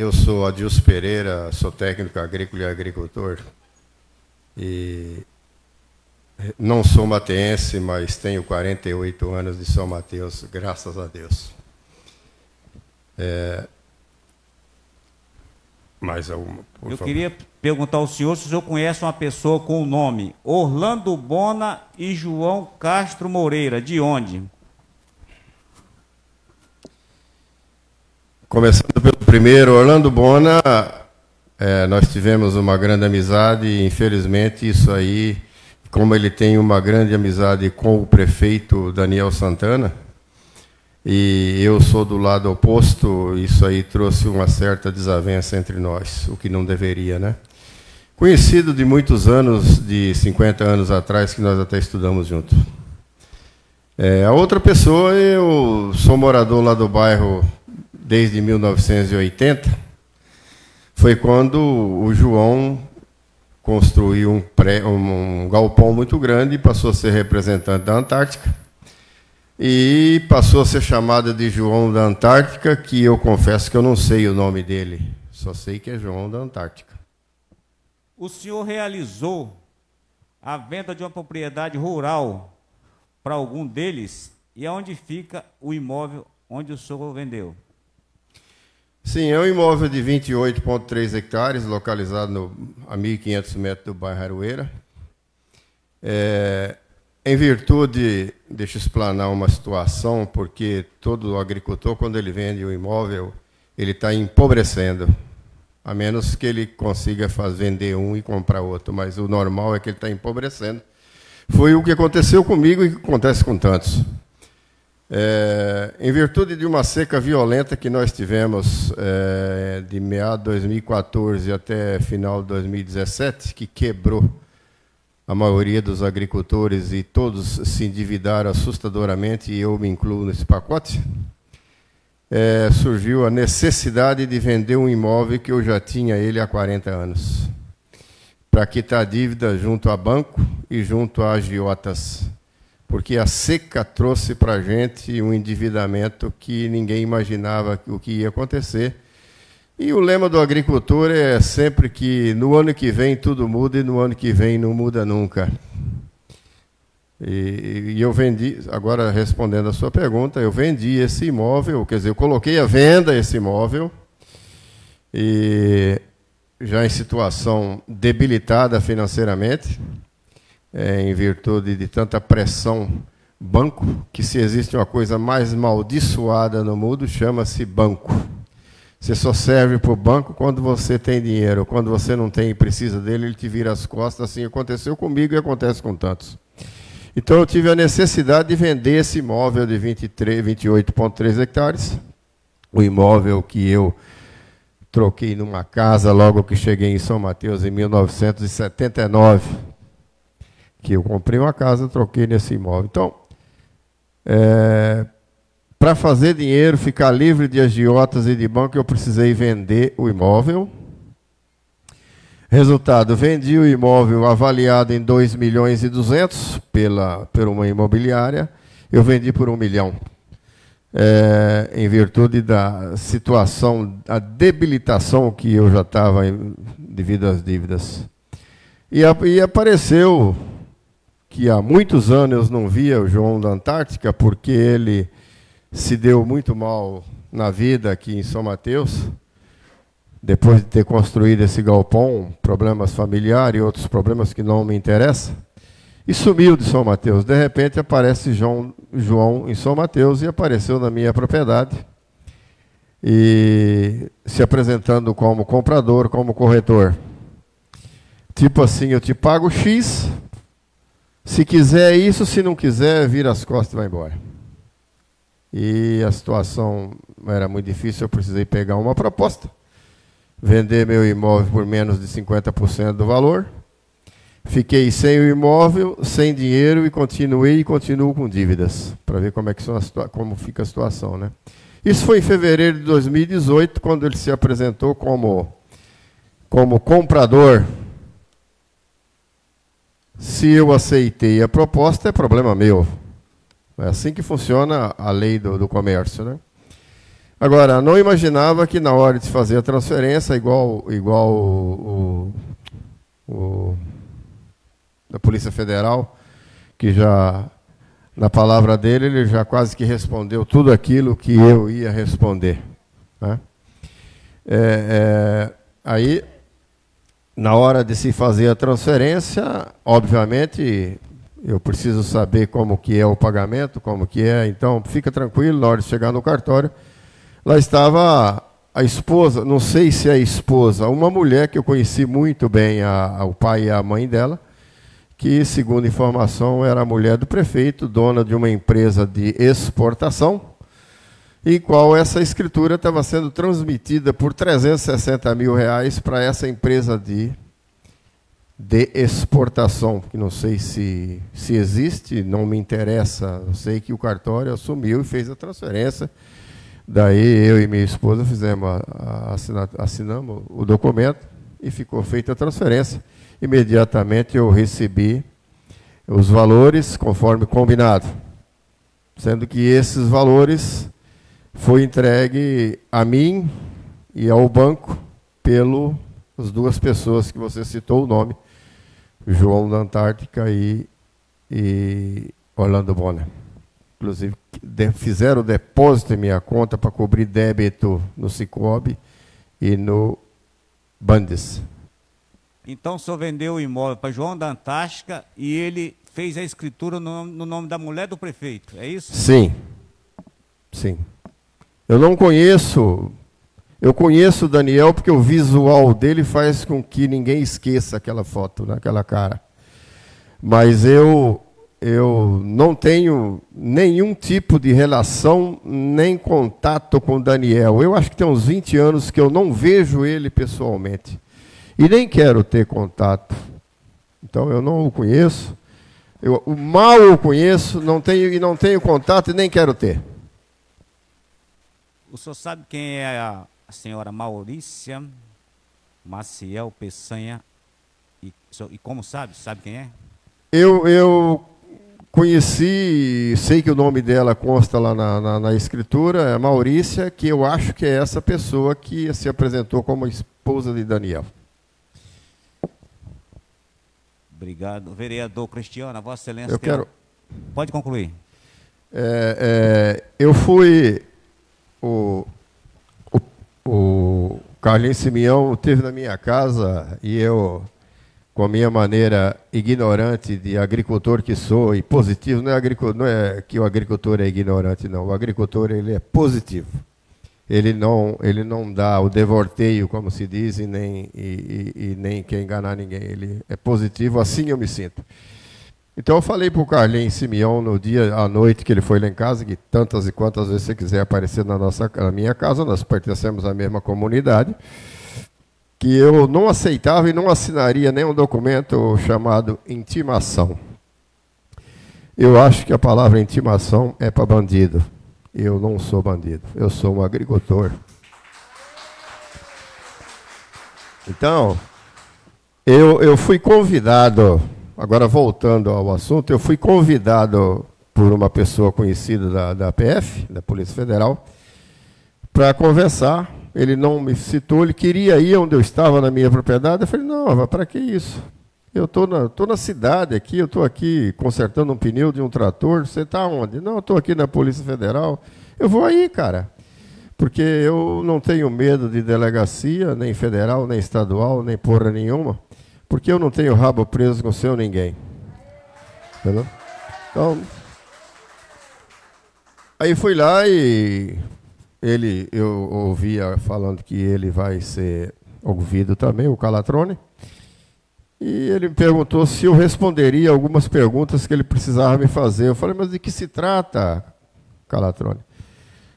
Eu sou Adilson Pereira, sou técnico agrícola e agricultor. E não sou mateense, mas tenho 48 anos de São Mateus, graças a Deus. Mais alguma, por favor? Queria perguntar ao senhor se o senhor conhece uma pessoa com o nome Orlando Bona e João Castro Moreira. De onde? Começando pelo primeiro, Orlando Bona, nós tivemos uma grande amizade e, infelizmente, isso aí, como ele tem uma grande amizade com o prefeito Daniel Santana, e eu sou do lado oposto, isso aí trouxe uma certa desavença entre nós, o que não deveria, né? Conhecido de muitos anos, de 50 anos atrás, que nós até estudamos juntos. A outra pessoa, eu sou morador lá do bairro desde 1980, foi quando o João construiu um galpão muito grande e passou a ser representante da Antártica. E passou a ser chamado de João da Antártica, que eu confesso que eu não sei o nome dele, só sei que é João da Antártica. O senhor realizou a venda de uma propriedade rural para algum deles? E aonde fica o imóvel onde o senhor vendeu? Sim, é um imóvel de 28,3 hectares, localizado a 1.500 metros do bairro Aroeira. Em virtude, deixa eu explanar uma situação, porque todo agricultor, quando ele vende o imóvel, ele está empobrecendo, a menos que ele consiga vender um e comprar outro, mas o normal é que ele está empobrecendo. Foi o que aconteceu comigo e que acontece com tantos. Em virtude de uma seca violenta que nós tivemos de meados de 2014 até final de 2017, que quebrou a maioria dos agricultores e todos se endividaram assustadoramente, e eu me incluo nesse pacote, surgiu a necessidade de vender um imóvel que eu já tinha ele há 40 anos, para quitar a dívida junto a banco e junto a agiotas, porque a seca trouxe para a gente um endividamento que ninguém imaginava o que ia acontecer. E o lema do agricultor é sempre que no ano que vem tudo muda e no ano que vem não muda nunca. E eu vendi, agora respondendo a sua pergunta, eu vendi esse imóvel, quer dizer, eu coloquei à venda esse imóvel, e já em situação debilitada financeiramente, em virtude de tanta pressão banco, que se existe uma coisa mais amaldiçoada no mundo, chama-se banco. Você só serve para o banco quando você tem dinheiro. Quando você não tem e precisa dele, ele te vira as costas. Assim aconteceu comigo e acontece com tantos. Então, eu tive a necessidade de vender esse imóvel de 28,3 hectares. O imóvel que eu troquei numa casa logo que cheguei em São Mateus, em 1979. Que eu comprei uma casa e troquei nesse imóvel. Então, para fazer dinheiro, ficar livre de agiotas e de banco, eu precisei vender o imóvel. Resultado, vendi o imóvel avaliado em 2.200.000 por uma imobiliária. Eu vendi por 1 milhão. Em virtude da situação, a debilitação que eu já estava devido às dívidas. E apareceu que há muitos anos eu não via o João da Antártica, porque ele se deu muito mal na vida aqui em São Mateus, depois de ter construído esse galpão, problemas familiares e outros problemas que não me interessam, e sumiu de São Mateus. De repente aparece João em São Mateus e apareceu na minha propriedade, e se apresentando como comprador, como corretor. Tipo assim, eu te pago X, se quiser isso, se não quiser, vira as costas e vai embora. E a situação era muito difícil, eu precisei pegar uma proposta, vender meu imóvel por menos de 50% do valor. Fiquei sem o imóvel, sem dinheiro, e continuo com dívidas, para ver como fica a situação, né? Isso foi em fevereiro de 2018, quando ele se apresentou como comprador. Se eu aceitei a proposta, é problema meu. É assim que funciona a lei do comércio, né? Agora, não imaginava que na hora de fazer a transferência, igual da Polícia Federal, que já, na palavra dele, ele já quase que respondeu tudo aquilo que eu ia responder, né? Aí, na hora de se fazer a transferência, obviamente, eu preciso saber como que é o pagamento, como que é, então fica tranquilo, na hora de chegar no cartório, lá estava a esposa, não sei se é a esposa, uma mulher que eu conheci muito bem, o pai e a mãe dela, que, segundo informação, era a mulher do prefeito, dona de uma empresa de exportação, e qual essa escritura estava sendo transmitida por R$360 mil para essa empresa de exportação, que não sei se existe, não me interessa, eu sei que o cartório assumiu e fez a transferência. Daí eu e minha esposa assinamos o documento e ficou feita a transferência. Imediatamente eu recebi os valores conforme combinado, sendo que esses valores foi entregue a mim e ao banco pelas duas pessoas que você citou o nome, João da Antártica e Orlando Bonner. Inclusive, fizeram o depósito em minha conta para cobrir débito no Cicobi e no Bandes. Então, o senhor vendeu o imóvel para João da Antártica e ele fez a escritura no nome da mulher do prefeito, é isso? Sim. Sim. Eu não conheço... Eu conheço o Daniel porque o visual dele faz com que ninguém esqueça aquela foto, naquela cara. Mas eu não tenho nenhum tipo de relação, nem contato com o Daniel. Eu acho que tem uns 20 anos que eu não vejo ele pessoalmente. E nem quero ter contato. Então, eu não o conheço. O mal o conheço, não tenho contato e nem quero ter. O senhor sabe quem é a senhora Maurícia Maciel Peçanha? E como sabe? Sabe quem é? Eu conheci, sei que o nome dela consta lá na escritura, é Maurícia, que eu acho que é essa pessoa que se apresentou como esposa de Daniel. Obrigado. Vereador Cristiano, Vossa Excelência... Eu quero... Pode concluir. Eu fui... O Carlinhos Simeão esteve na minha casa e eu, com a minha maneira ignorante de agricultor que sou, e positivo, não é que o agricultor é ignorante, não. O agricultor, ele é positivo. Ele não dá o devorteio, como se diz, e nem quer enganar ninguém. Ele é positivo, assim eu me sinto. Então eu falei para o Carlinhos Simeão no dia, à noite que ele foi lá em casa, que tantas e quantas vezes você quiser aparecer na minha casa, nós pertencemos à mesma comunidade, que eu não aceitava e não assinaria nenhum documento chamado intimação. Eu acho que a palavra intimação é para bandido. Eu não sou bandido, eu sou um agricultor. Então, eu fui convidado, agora voltando ao assunto, eu fui convidado por uma pessoa conhecida da PF, da Polícia Federal, para conversar. Ele não me citou, ele queria ir onde eu estava na minha propriedade. Eu falei, não, para que isso? Eu estou na cidade aqui, eu estou aqui consertando um pneu de um trator. Você está onde? Não, eu estou aqui na Polícia Federal. Eu vou aí, cara. Porque eu não tenho medo de delegacia, nem federal, nem estadual, nem porra nenhuma. Porque eu não tenho rabo preso com seu ninguém. Entendeu? Então, aí fui lá e eu ouvia falando que ele vai ser ouvido também, o Calatrone. E ele me perguntou se eu responderia algumas perguntas que ele precisava me fazer. Eu falei, mas de que se trata, Calatrone?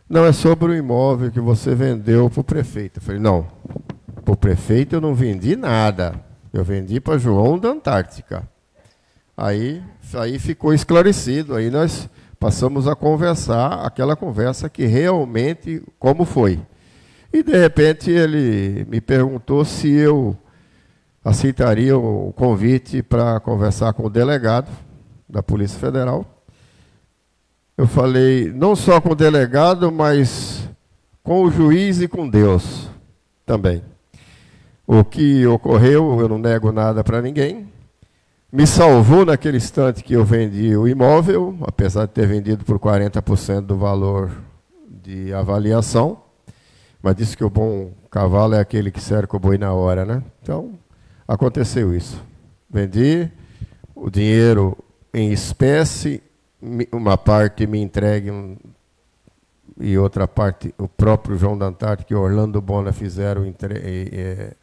Não, é sobre o imóvel que você vendeu para o prefeito. Eu falei, não, para o prefeito eu não vendi nada. Eu vendi para João da Antártica. Aí ficou esclarecido. Aí nós passamos a conversar, aquela conversa que realmente, como foi. E, de repente, ele me perguntou se eu aceitaria o convite para conversar com o delegado da Polícia Federal. Eu falei, não só com o delegado, mas com o juiz e com Deus também. O que ocorreu, eu não nego nada para ninguém, me salvou naquele instante que eu vendi o imóvel, apesar de ter vendido por 40% do valor de avaliação, mas disse que o bom cavalo é aquele que cerca o boi na hora, né? Então, aconteceu isso. Vendi o dinheiro em espécie, uma parte me entregue e outra parte o próprio João da Antártica e Orlando Bona fizeram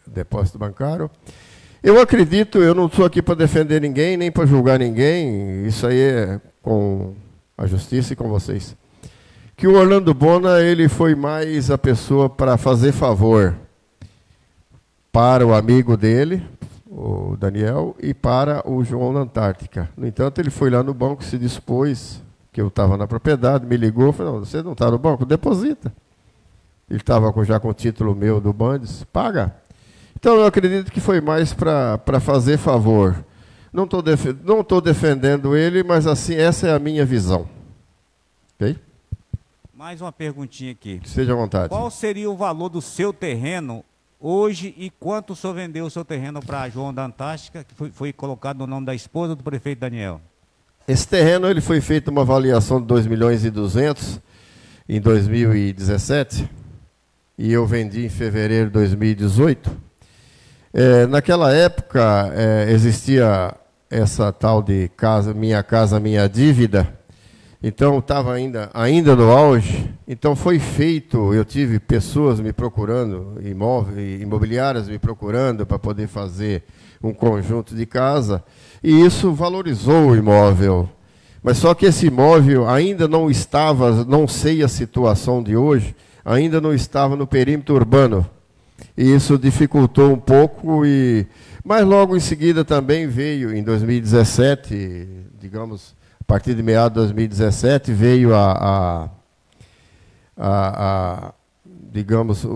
depósito bancário. Eu acredito, eu não estou aqui para defender ninguém, nem para julgar ninguém, isso aí é com a justiça e com vocês. Que o Orlando Bona, ele foi mais a pessoa para fazer favor para o amigo dele, o Daniel, e para o João da Antártica. No entanto, ele foi lá no banco, se dispôs, que eu estava na propriedade, me ligou, falou, não, você não está no banco? Deposita. Ele estava já com o título meu do Bandes, paga. Então, eu acredito que foi mais para fazer favor. Não estou defendendo ele, mas assim, essa é a minha visão. Ok? Mais uma perguntinha aqui. Seja à vontade. Qual seria o valor do seu terreno hoje e quanto o senhor vendeu o seu terreno para João da Antártica, que foi colocado no nome da esposa do prefeito Daniel? Esse terreno ele foi feito uma avaliação de 2.200.000 em 2017 e eu vendi em fevereiro de 2018. Naquela época existia essa tal de casa, minha dívida. Então estava ainda no auge. Então foi feito, eu tive pessoas me procurando, imobiliárias me procurando para poder fazer um conjunto de casa, e isso valorizou o imóvel. Mas só que esse imóvel ainda não estava, não sei a situação de hoje, ainda não estava no perímetro urbano. E isso dificultou um pouco, mas logo em seguida também veio, em 2017, digamos, a partir de meados de 2017, veio digamos,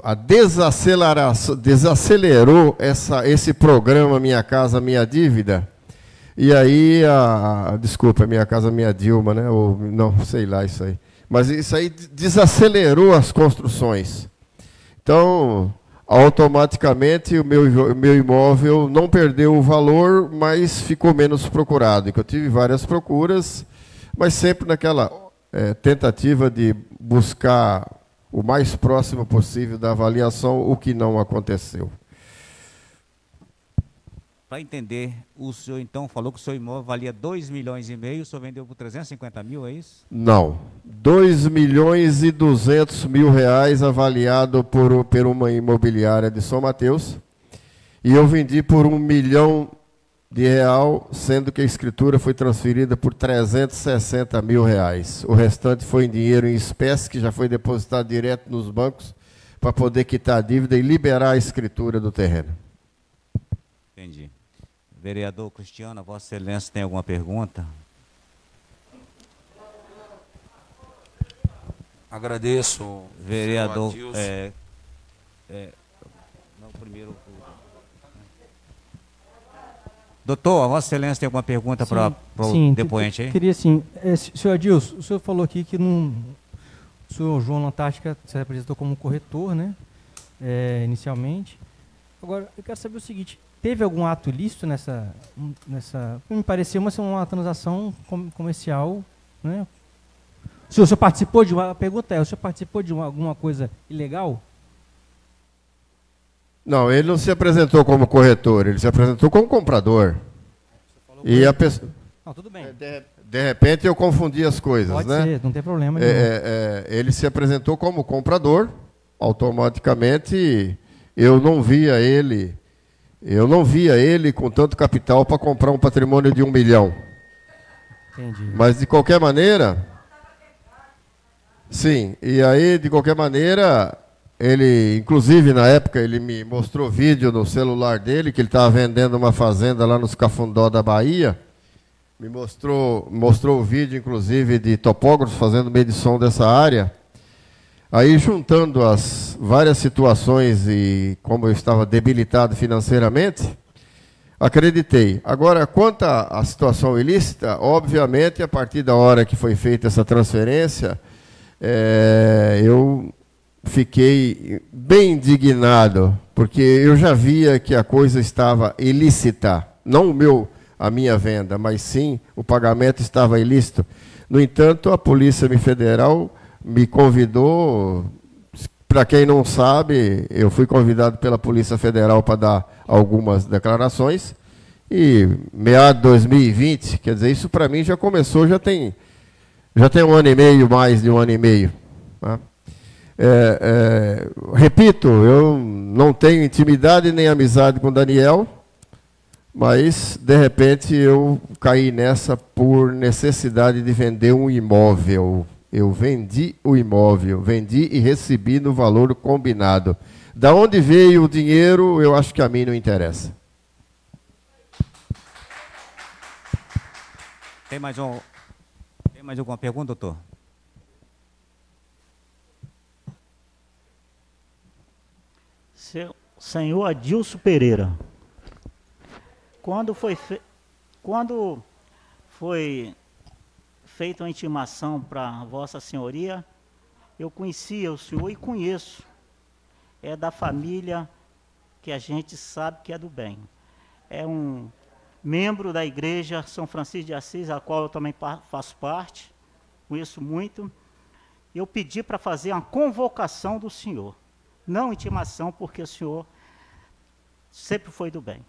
a desaceleração, desacelerou esse programa Minha Casa Minha Dívida. E aí, desculpa, Minha Casa Minha Dilma, né? Ou, não, sei lá isso aí. Mas isso aí desacelerou as construções. Então, automaticamente, o meu imóvel não perdeu o valor, mas ficou menos procurado. Eu tive várias procuras, mas sempre naquela tentativa de buscar o mais próximo possível da avaliação, o que não aconteceu. Para entender, o senhor então falou que o seu imóvel valia 2,5 milhões, o senhor vendeu por 350 mil, é isso? Não, 2.200.000 reais avaliado por uma imobiliária de São Mateus, e eu vendi por R$1 milhão, sendo que a escritura foi transferida por 360 mil reais. O restante foi em dinheiro em espécie, que já foi depositado direto nos bancos, para poder quitar a dívida e liberar a escritura do terreno. Entendi. Vereador Cristiano, Vossa Excelência tem alguma pergunta? Agradeço, vereador. Não, primeiro. Doutor, Vossa Excelência tem alguma pergunta para o depoente aí? Queria sim. Senhor Adilson, o senhor falou aqui que o senhor João da Antártica se apresentou como corretor, né? Inicialmente. Agora, eu quero saber o seguinte: teve algum ato ilícito nessa me pareceu uma transação comercial, né? O senhor participou de uma pergunta? O senhor participou de alguma coisa ilegal? Não, ele não se apresentou como corretor, ele se apresentou como comprador. E a pessoa. Não, tudo bem. De repente eu confundi as coisas, Pode né? ser, não tem problema nenhum. Ele se apresentou como comprador, automaticamente eu não via ele com tanto capital para comprar um patrimônio de 1 milhão. Entendi. Mas de qualquer maneira, sim, e aí de qualquer maneira, ele, inclusive na época, ele me mostrou vídeo no celular dele, que ele estava vendendo uma fazenda lá nos Cafundó da Bahia, me mostrou o vídeo, inclusive, de topógrafos fazendo medição dessa área. Aí, juntando as várias situações e como eu estava debilitado financeiramente, acreditei. Agora, quanto à situação ilícita, obviamente, a partir da hora que foi feita essa transferência, eu fiquei bem indignado, porque eu já via que a coisa estava ilícita. Não a minha venda, mas sim o pagamento estava ilícito. No entanto, a Polícia Federal me convidou. Para quem não sabe, eu fui convidado pela Polícia Federal para dar algumas declarações. E meados de 2020, quer dizer, isso para mim já começou, já tem 1 ano e meio, mais de 1 ano e meio. Tá? Repito, eu não tenho intimidade nem amizade com o Daniel, mas, de repente, eu caí nessa por necessidade de vender um imóvel. Eu vendi o imóvel, vendi e recebi no valor combinado. Da onde veio o dinheiro, eu acho que a mim não interessa. Tem mais alguma pergunta, doutor? Senhor Adilson Pereira, quando foi feita uma intimação para Vossa Senhoria, eu conhecia o senhor e conheço. É da família que a gente sabe que é do bem. É um membro da Igreja São Francisco de Assis, a qual eu também faço parte, conheço muito. Eu pedi para fazer uma convocação do senhor, não intimação, porque o senhor sempre foi do bem.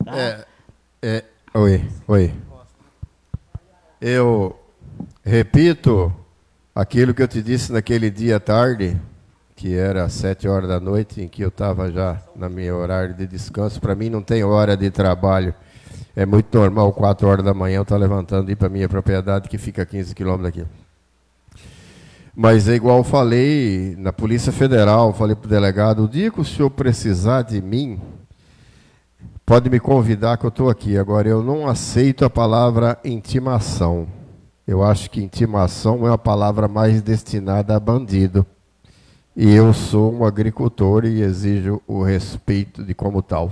Tá? Oi. Eu repito aquilo que eu te disse naquele dia à tarde, que era 7 horas da noite, em que eu estava já no meu horário de descanso. Para mim não tem hora de trabalho. É muito normal, 4 horas da manhã eu estar levantando e ir para a minha propriedade, que fica a 15 quilômetros daqui. Mas é igual eu falei na Polícia Federal, falei para o delegado, o dia que o senhor precisar de mim, pode me convidar que eu estou aqui. Agora, eu não aceito a palavra intimação. Eu acho que intimação é uma palavra mais destinada a bandido. E eu sou um agricultor e exijo o respeito de como tal.